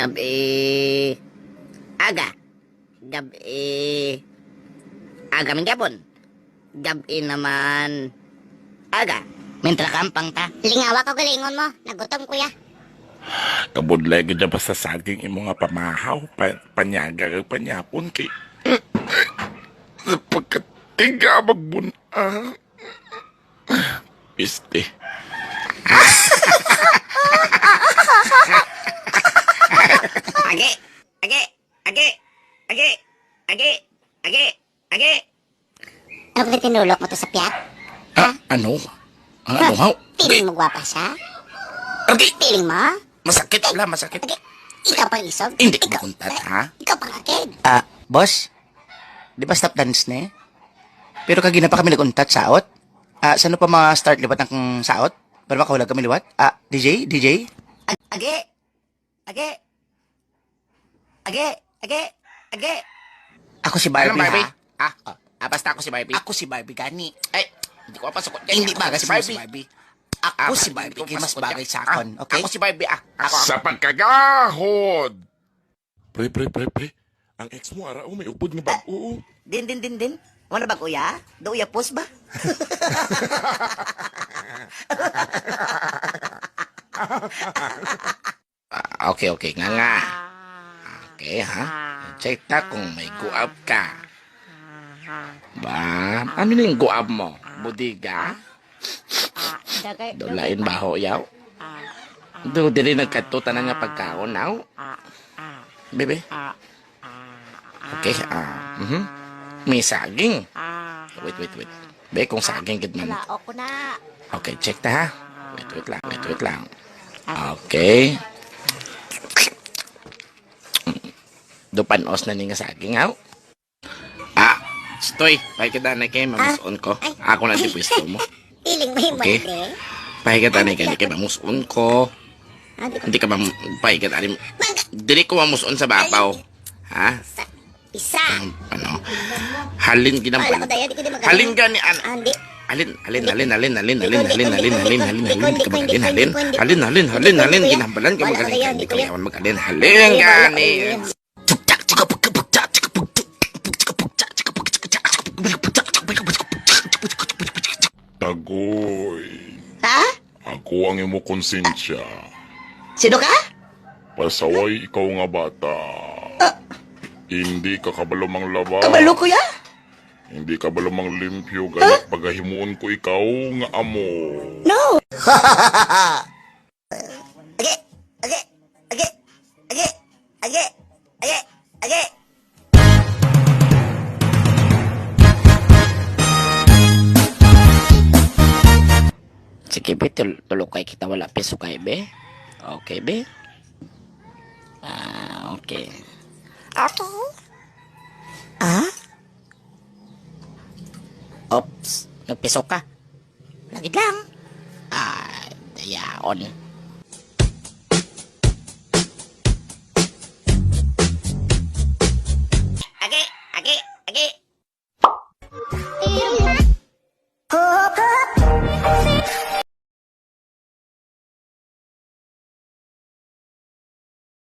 Gabi. Aga. Gabi. Aga min gapon. Gabi naman. Aga. Mentra kampang ta. Lingawa ko galingon mo. Nagutom kuya. Kabudlay gud ba sa saging imo nga pamahaw, panyaga kag panyapon kay sa pagkatiga magbuna. Piste. Age. Age. Age. Age. Age. Age. Age. Ano ba tinulok mo to sa piyat? Ano? Ano haw? Piling mo gwapa siya? Okay. Piling mo? Masakit wala, masakit. Okay. Ikaw pang isog? Hindi ko makuntat, ha? Ikaw pang akid? Boss, di ba stop dance na eh? Pero kagina pa kami nag-untat saot. Saan pa mga start liwat ng saot? Para makahulag kami liwat? DJ? Age. Age. Age. Age. Age. Ako si Barbie, Anong Barbie? ha? Basta ako si Barbie. Ako si Barbie gani. Ay, hindi ko papasok. Hindi ba si si Barbie. Barbie? Ako si Barbie, kaya mas bagay sa akon, okay? Ako si Barbie, Ako. Sa pagkagahod! Pre. Ang ex mo, ara, may upod nga bag-o. Din. Wala ba kuya? Do uya pos ba? Okay, nga. Okay, ha? Check na kung may guab ka. Ba, ano yung guab mo? Budiga? Dulain baho yaw? Do, dili nagkatutan na nga pagkaon, naw? Bebe? Okay, May saging. Wait. Be, kung saging gid man. Wala ko na. Okay, check na ha. Wait lang. Okay. Dupanos na ni nga saging, haw? Stoy. Pakikita na kayo, mamuson ko. Ako na di pwesto mo. Piling mo yung Okay. malde. Pakikita na kayo, mamuson ko. Di ko Hindi ka pakikita rin. Dili ko mamuson sa babaw. Ha? isa. Ano? Halin Wala ginampal. ko daya, di ko di magaling. Halin gani an. Hindi. Halin Halin, ginambalan ka Wala ko magaling daya, hindi di ko ko yan. yaman magaling halin gani. Tagoy, Ha? ako ang imo konsensya. Sino ka? Pasaway ikaw nga bata. Hindi ka kabalumang laba. Kabalo kuya? Hindi ka balumang limpyo ganit pagahimuon ko ikaw nga amo. No. Age. Sige be, tulog kay kita wala peso kay be. Okay be. Okay. Ako? Oops, nagpiso ka. Lagi lang. Dayaon.